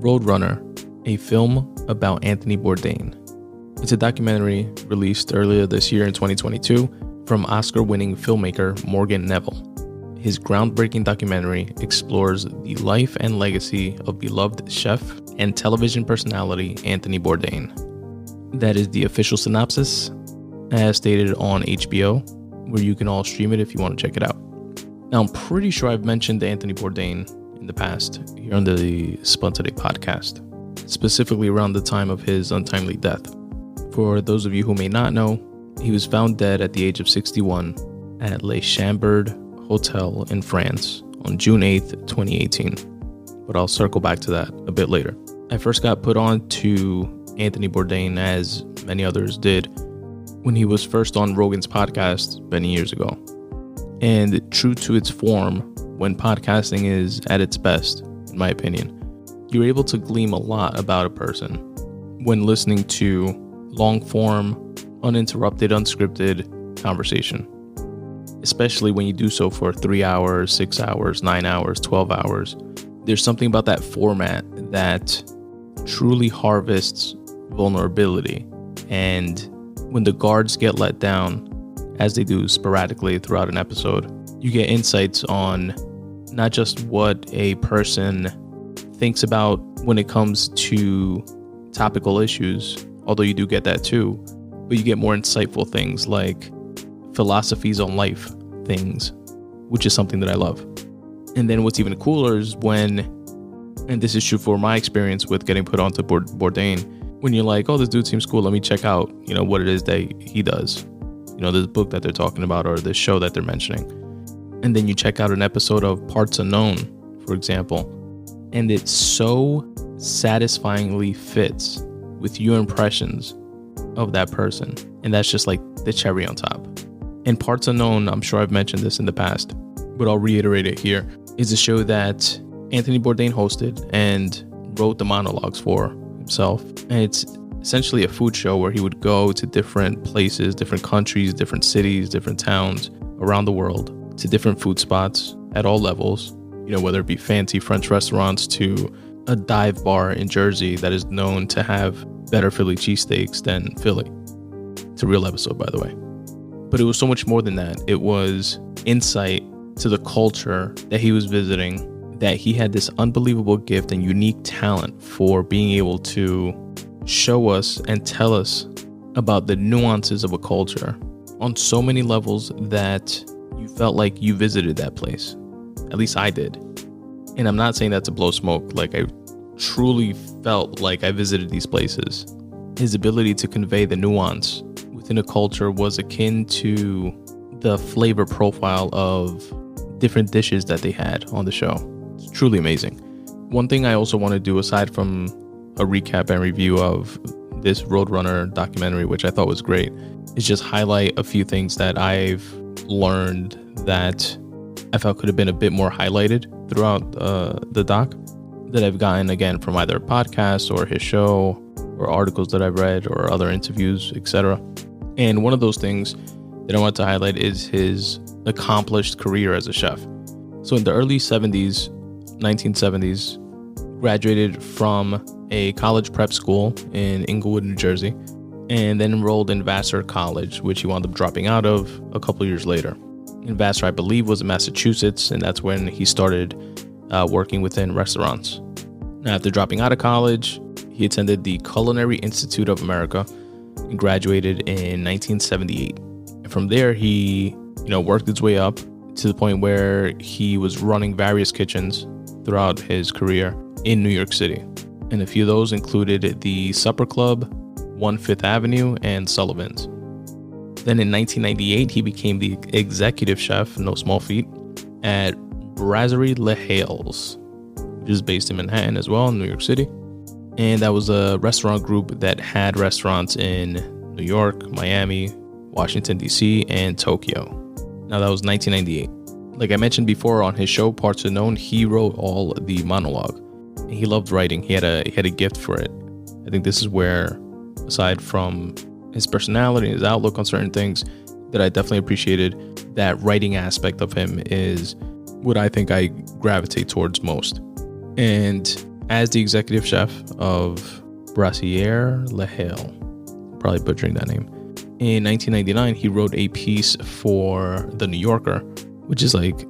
Roadrunner, a film about Anthony Bourdain. It's a documentary released earlier this year in 2022 from Oscar-winning filmmaker Morgan Neville. His groundbreaking documentary explores the life and legacy of beloved chef and television personality Anthony Bourdain. That is the official synopsis, as stated on HBO, where you can all stream it if you want to check it out. Now, I'm pretty sure I've mentioned Anthony Bourdain in the past here on the Spun Today podcast, specifically around the time of his untimely death. For those of you who may not know, he was found dead at the age of 61 at Le Chambord Hotel in France on June 8th, 2018. But I'll circle back to that a bit later. I first got put on to Anthony Bourdain, as many others did, when he was first on Rogan's podcast many years ago. And true to its form, when podcasting is at its best, in my opinion, you're able to glean a lot about a person when listening to long-form, uninterrupted, unscripted conversation. Especially when you do so for 3 hours, 6 hours, 9 hours, 12 hours. There's something about that format that truly harvests vulnerability. And when the guards get let down, as they do sporadically throughout an episode, you get insights on not just what a person thinks about when it comes to topical issues, although you do get that too, but you get more insightful things like philosophies on life things, which is something that I love. And then what's even cooler is when, and this is true for my experience with getting put onto Bourdain, when you're like, oh, this dude seems cool, let me check out, what it is that he does. This book that they're talking about or this show that they're mentioning. And then you check out an episode of Parts Unknown, for example, and it so satisfyingly fits with your impressions of that person. And that's just like the cherry on top. And Parts Unknown, I'm sure I've mentioned this in the past, but I'll reiterate it here, is a show that Anthony Bourdain hosted and wrote the monologues for himself. And it's essentially a food show where he would go to different places, different countries, different cities, different towns around the world, to different food spots at all levels, whether it be fancy French restaurants to a dive bar in Jersey that is known to have better Philly cheesesteaks than Philly. It's a real episode, by the way. But it was so much more than that. It was insight to the culture that he was visiting, that he had this unbelievable gift and unique talent for being able to show us and tell us about the nuances of a culture on so many levels that you felt like you visited that place. At least I did. And I'm not saying that to blow smoke. Like, I truly felt like I visited these places. His ability to convey the nuance within a culture was akin to the flavor profile of different dishes that they had on the show. It's truly amazing. One thing I also want to do, aside from a recap and review of this Roadrunner documentary, which I thought was great, is just highlight a few things that I've learned that I felt could have been a bit more highlighted throughout the doc, that I've gotten, again, from either podcasts or his show or articles that I've read or other interviews, etc. And one of those things that I want to highlight is his accomplished career as a chef. So in the early 1970s, graduated from a college prep school in Inglewood, New Jersey, and then enrolled in Vassar College, which he wound up dropping out of a couple years later. And Vassar, I believe, was in Massachusetts, and that's when he started working within restaurants. Now, after dropping out of college, he attended the Culinary Institute of America and graduated in 1978. And from there, he, worked his way up to the point where he was running various kitchens throughout his career in New York City. And a few of those included the Supper Club, 1 Fifth Avenue, and Sullivan's. Then in 1998, he became the executive chef, no small feat, at Brasserie Les Halles, which is based in Manhattan as well, in New York City. And that was a restaurant group that had restaurants in New York, Miami, Washington, D.C., and Tokyo. Now, that was 1998. Like I mentioned before on his show, Parts Unknown, he wrote all the monologue. And he loved writing. He had a gift for it. I think this is where, aside from his personality, his outlook on certain things, that I definitely appreciated, that writing aspect of him is what I think I gravitate towards most. And as the executive chef of Brasserie Le Hale. Probably butchering that name. In 1999, he wrote a piece for The New Yorker, which is like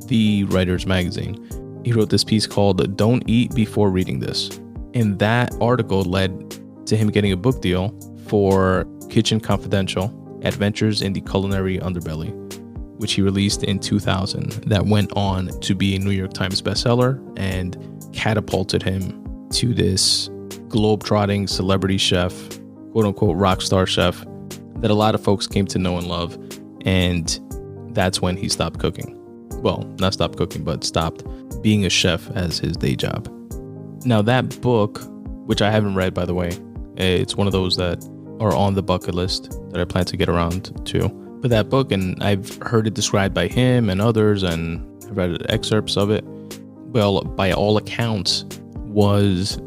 the writer's magazine. He wrote this piece called Don't Eat Before Reading This. And that article led to him getting a book deal for Kitchen Confidential, Adventures in the Culinary Underbelly, which he released in 2000. That went on to be a New York Times bestseller and catapulted him to this globe-trotting celebrity chef, quote-unquote rock star chef, that a lot of folks came to know and love. And that's when he stopped cooking. Well, not stopped cooking, but stopped being a chef as his day job. Now that book, which I haven't read, by the way, it's one of those that are on the bucket list that I plan to get around to. But that book, and I've heard it described by him and others, and I've read excerpts of it, well, by all accounts, was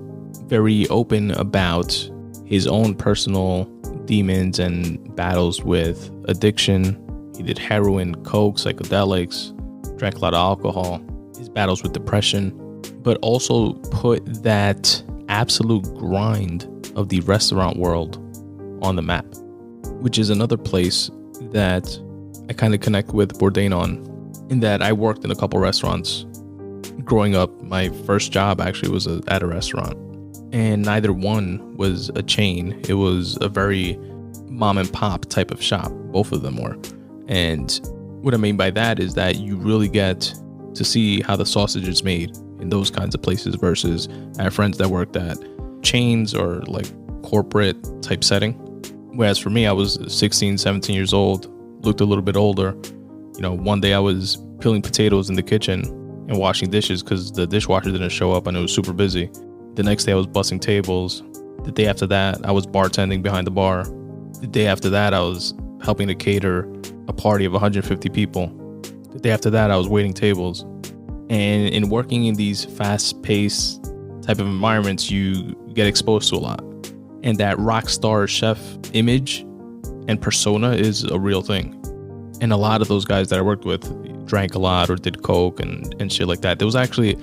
very open about his own personal demons and battles with addiction. He did heroin, coke, psychedelics, drank a lot of alcohol, his battles with depression, but also put that absolute grind of the restaurant world on the map, which is another place that I kind of connect with Bourdain on, in that I worked in a couple restaurants growing up. My first job actually was at a restaurant, and neither one was a chain. It was a very mom and pop type of shop. Both of them were. And what I mean by that is that you really get to see how the sausage is made in those kinds of places versus I have friends that worked at chains or like corporate type setting. Whereas for me, I was 16, 17 years old, looked a little bit older. You know, one day I was peeling potatoes in the kitchen and washing dishes because the dishwasher didn't show up and it was super busy. The next day I was bussing tables. The day after that, I was bartending behind the bar. The day after that, I was helping to cater a party of 150 people. The day after that, I was waiting tables. And in working in these fast-paced type of environments, you get exposed to a lot. And that rock star chef image and persona is a real thing. And a lot of those guys that I worked with drank a lot or did coke and shit like that. There was actually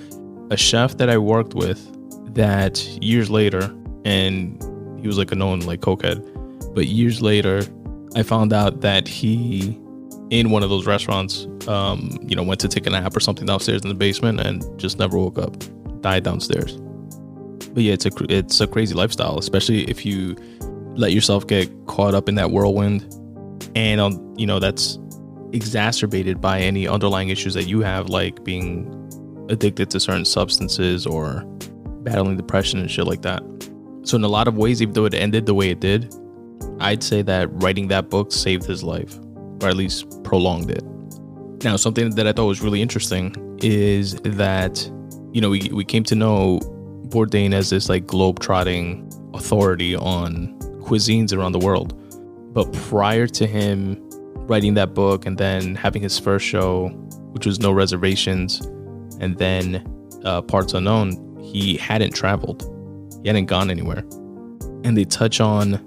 a chef that I worked with that years later, and he was like a known like cokehead, but years later, I found out that he, in one of those restaurants, went to take a nap or something downstairs in the basement and just never woke up, died downstairs. But yeah, it's a crazy lifestyle, especially if you let yourself get caught up in that whirlwind, and that's exacerbated by any underlying issues that you have, like being addicted to certain substances or battling depression and shit like that. So in a lot of ways, even though it ended the way it did, I'd say that writing that book saved his life, or at least prolonged it. Now, something that I thought was really interesting is that, we came to know Bourdain as this like globe-trotting authority on cuisines around the world. But prior to him writing that book and then having his first show, which was No Reservations, and then Parts Unknown, he hadn't traveled. He hadn't gone anywhere. And they touch on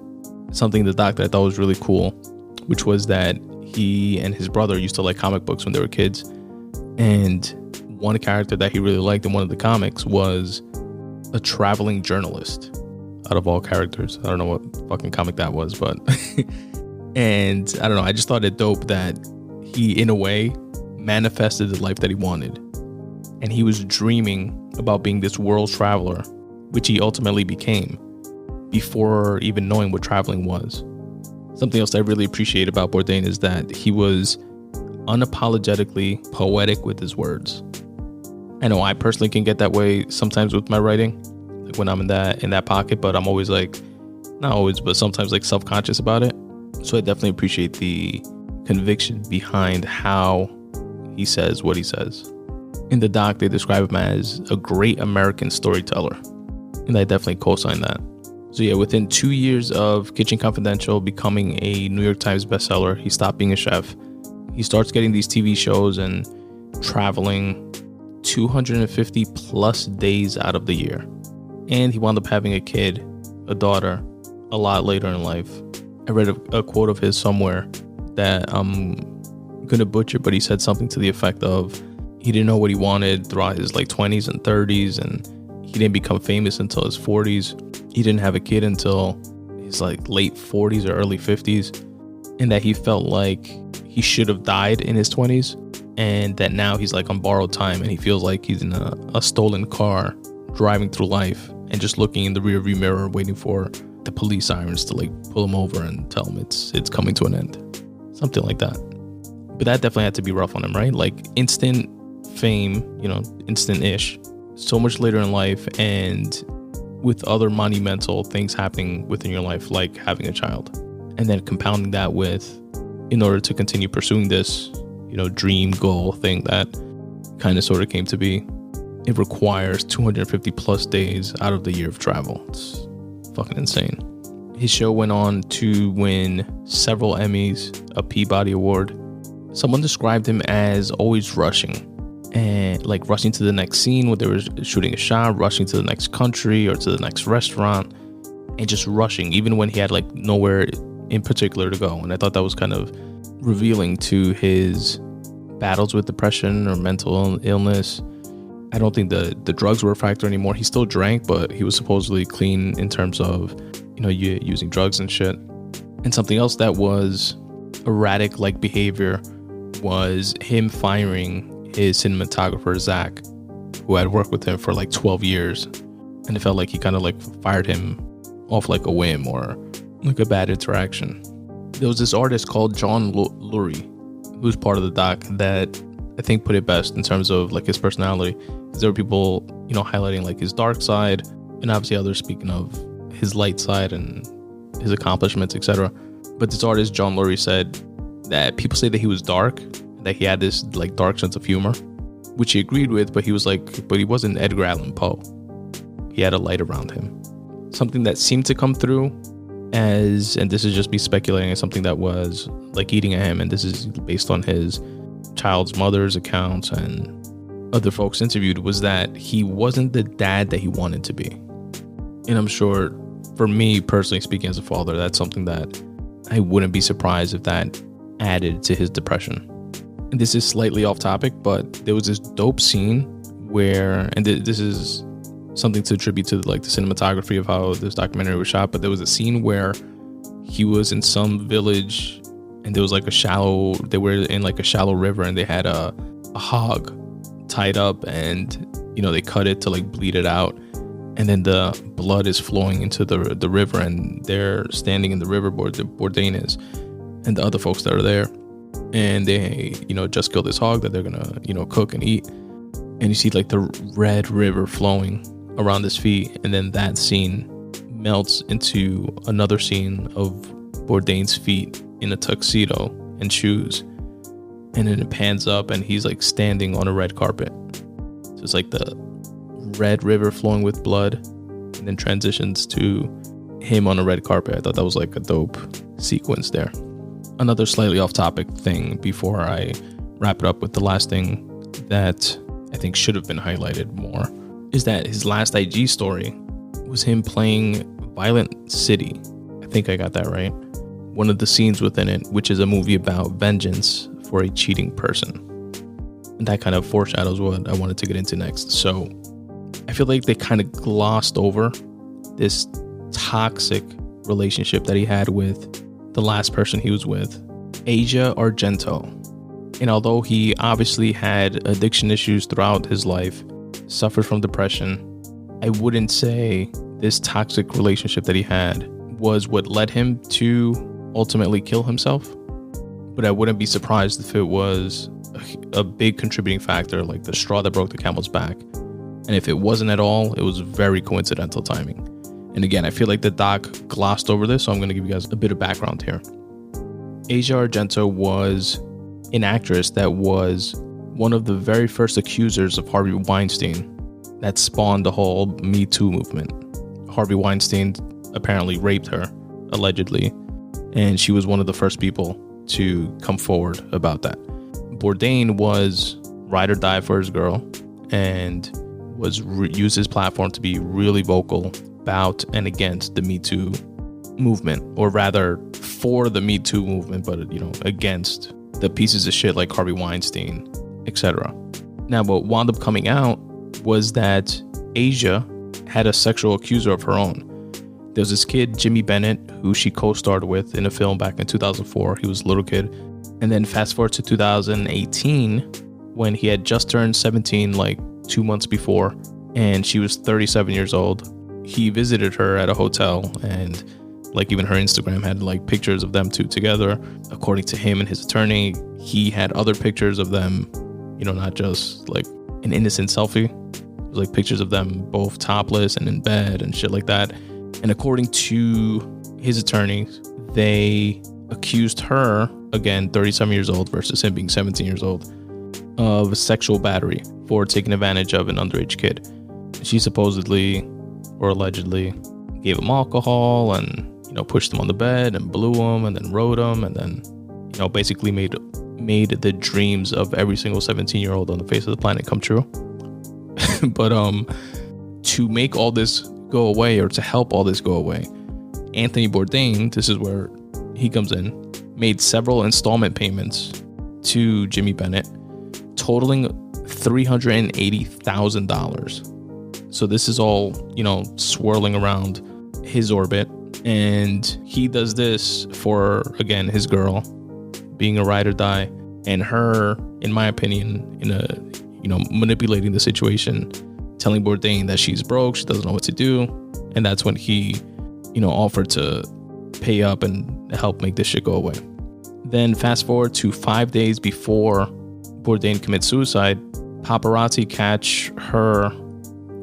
something in the doc that I thought was really cool, which was that he and his brother used to like comic books when they were kids. And one character that he really liked in one of the comics was a traveling journalist, out of all characters. I don't know what fucking comic that was, but and I don't know, I just thought it dope that he, in a way, manifested the life that he wanted. And he was dreaming about being this world traveler, which he ultimately became, before even knowing what traveling was. Something else I really appreciate about Bourdain is that he was unapologetically poetic with his words. I know I personally can get that way sometimes with my writing, like when I'm in that pocket, but I'm always like, not always, but sometimes like self-conscious about it. So I definitely appreciate the conviction behind how he says what he says. In the doc, they describe him as a great American storyteller, and I definitely co-sign that. So yeah, within 2 years of Kitchen Confidential becoming a New York Times bestseller, he stopped being a chef. He starts getting these TV shows and traveling 250 plus days out of the year. And he wound up having a kid, a daughter, a lot later in life. I read a quote of his somewhere that I'm gonna butcher, but he said something to the effect of he didn't know what he wanted throughout his like 20s and 30s, and he didn't become famous until his 40s. He didn't have a kid until his like late 40s or early 50s, and that he felt like he should have died in his 20s, and that now he's like on borrowed time, and he feels like he's in a stolen car driving through life and just looking in the rearview mirror waiting for the police sirens to like pull him over and tell him it's coming to an end, something like that. But that definitely had to be rough on him, right? Like instant fame, instant-ish, so much later in life, and with other monumental things happening within your life, like having a child, and then compounding that with, in order to continue pursuing this, dream goal thing that kind of sort of came to be, it requires 250 plus days out of the year of travel. It's fucking insane. His show went on to win several Emmys, a Peabody Award. Someone described him as always rushing, and like rushing to the next scene where they were shooting a shot, rushing to the next country or to the next restaurant, and just rushing even when he had like nowhere in particular to go. And I thought that was kind of revealing to his battles with depression or mental illness. I don't think the drugs were a factor anymore. He still drank, but he was supposedly clean in terms of, using drugs and shit. And something else that was erratic like behavior was him firing his cinematographer, Zach, who had worked with him for like 12 years. And it felt like he kind of like fired him off like a whim or like a bad interaction. There was this artist called John Lurie, who's part of the doc, that I think put it best in terms of like his personality. There were people, highlighting like his dark side, and obviously others speaking of his light side and his accomplishments, etc. But this artist, John Lurie, said that people say that he was dark, that he had this like dark sense of humor, which he agreed with, but he was like, but he wasn't Edgar Allan Poe. He had a light around him. Something that seemed to come through as, and this is just me speculating, as something that was like eating at him, and this is based on his child's mother's accounts and other folks interviewed, was that he wasn't the dad that he wanted to be. And I'm sure, for me personally speaking as a father, that's something that I wouldn't be surprised if that added to his depression. And this is slightly off topic, but there was this dope scene where, and this is something to attribute to like the cinematography of how this documentary was shot, but there was a scene where he was in some village and there was like they were in like a shallow river, and they had a hog tied up, and they cut it to like bleed it out, and then the blood is flowing into the river, and they're standing in the riverboard, the Bourdain is, and the other folks that are there, and they just killed this hog that they're gonna cook and eat, and you see like the red river flowing around his feet, and then that scene melts into another scene of Bourdain's feet in a tuxedo and shoes, and then it pans up and he's like standing on a red carpet. So it's like the red river flowing with blood, and then transitions to him on a red carpet. I thought that was like a dope sequence there. Another slightly off topic thing before I wrap it up with the last thing that I think should have been highlighted more is that his last IG story was him playing Violent City. I think I got that right. One of the scenes within it, which is a movie about vengeance for a cheating person. And that kind of foreshadows what I wanted to get into next. So I feel like they kind of glossed over this toxic relationship that he had with the last person he was with, Asia Argento. And although he obviously had addiction issues throughout his life, suffered from depression, I wouldn't say this toxic relationship that he had was what led him to ultimately kill himself. But I wouldn't be surprised if it was a big contributing factor, like the straw that broke the camel's back. And if it wasn't at all, it was very coincidental timing. And again, I feel like the doc glossed over this, so I'm going to give you guys a bit of background here. Asia Argento was an actress that was one of the very first accusers of Harvey Weinstein that spawned the whole Me Too movement. Harvey Weinstein apparently raped her, allegedly, and she was one of the first people to come forward about that. Bourdain was ride or die for his girl, and was used his platform to be really vocal about and against the Me Too movement, or rather for the Me Too movement, but against the pieces of shit like Harvey Weinstein, etc. Now, what wound up coming out was that Asia had a sexual accuser of her own. There was this kid, Jimmy Bennett, who she co-starred with in a film back in 2004. He was a little kid. And then fast forward to 2018, when he had just turned 17, like 2 months before, and she was 37 years old. He visited her at a hotel, and like even her Instagram had like pictures of them two together. According to him and his attorney, he had other pictures of them, not just like an innocent selfie. It was like pictures of them both topless and in bed and shit like that. And according to his attorney, they accused her, again, 37 years old versus him being 17 years old, of sexual battery for taking advantage of an underage kid. She supposedly or allegedly gave him alcohol and, pushed him on the bed and blew him and then rode him and then, basically made the dreams of every single 17-year-old on the face of the planet come true. But to make all this go away, or to help all this go away, Anthony Bourdain, this is where he comes in, made several installment payments to Jimmy Bennett, totaling $380,000. So this is all, swirling around his orbit. And he does this for, again, his girl, being a ride or die, and her, in my opinion, manipulating the situation, telling Bourdain that she's broke, she doesn't know what to do. And that's when he, offered to pay up and help make this shit go away. Then fast forward to 5 days before Bourdain commits suicide, paparazzi catch her.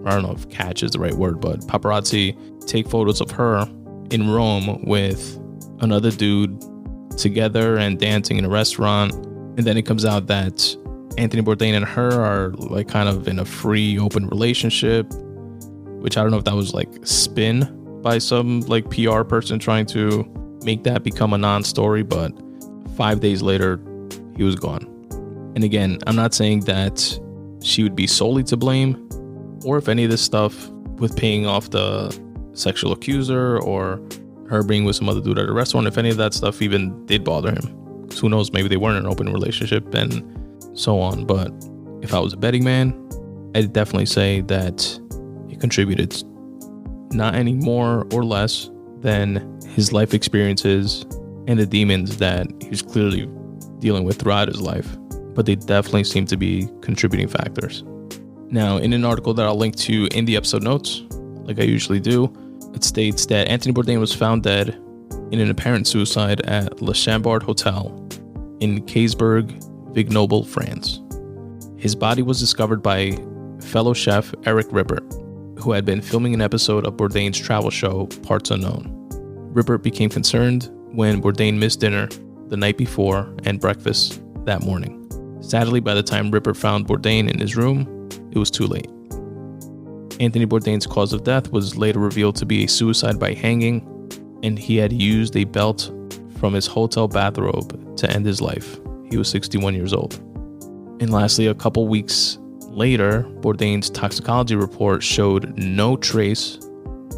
I don't know if catch is the right word, but paparazzi take photos of her in Rome with another dude together and dancing in a restaurant. And then it comes out that Anthony Bourdain and her are like kind of in a free, open relationship, which I don't know if that was like spin by some like PR person trying to make that become a non-story, but 5 days later, he was gone. And again, I'm not saying that she would be solely to blame, or if any of this stuff with paying off the sexual accuser or her being with some other dude at a restaurant, if any of that stuff even did bother him. Because who knows, maybe they weren't in an open relationship and so on. But if I was a betting man, I'd definitely say that it contributed, not any more or less than his life experiences and the demons that he was clearly dealing with throughout his life. But they definitely seem to be contributing factors. Now, in an article that I'll link to in the episode notes, like I usually do, it states that Anthony Bourdain was found dead in an apparent suicide at Le Chambord Hotel in Caisberg, Vignoble, France. His body was discovered by fellow chef Eric Rippert, who had been filming an episode of Bourdain's travel show, Parts Unknown. Rippert became concerned when Bourdain missed dinner the night before and breakfast that morning. Sadly, by the time Rippert found Bourdain in his room, it was too late. Anthony Bourdain's cause of death was later revealed to be a suicide by hanging, and he had used a belt from his hotel bathrobe to end his life. He was 61 years old. And lastly, a couple weeks later, Bourdain's toxicology report showed no trace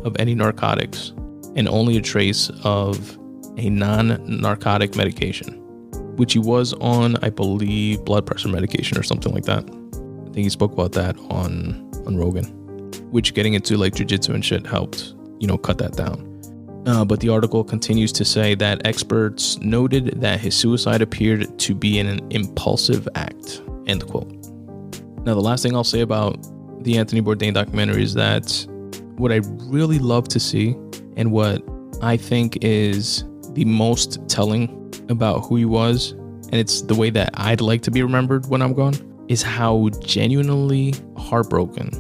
of any narcotics and only a trace of a non-narcotic medication, which he was on, I believe, blood pressure medication or something like that. I think he spoke about that on Rogan, which getting into like jiu-jitsu and shit helped, cut that down. But the article continues to say that experts noted that his suicide appeared to be an impulsive act, end quote. Now, the last thing I'll say about the Anthony Bourdain documentary is that what I really love to see, and what I think is the most telling about who he was, and it's the way that I'd like to be remembered when I'm gone, is how genuinely heartbroken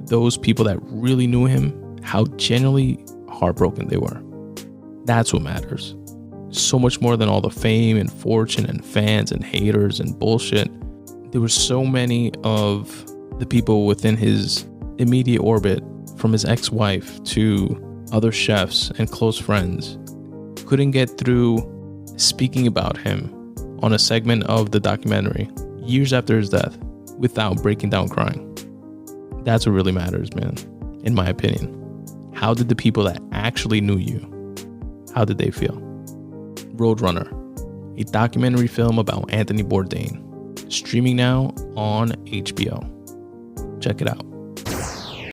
those people that really knew him, how genuinely heartbroken they were. That's what matters. So much more than all the fame and fortune and fans and haters and bullshit. There were so many of the people within his immediate orbit, from his ex-wife to other chefs and close friends, couldn't get through speaking about him on a segment of the documentary years after his death without breaking down crying. That's what really matters, man, in my opinion. How did the people that actually knew you, how did they feel? Roadrunner, a documentary film about Anthony Bourdain, streaming now on HBO. Check it out.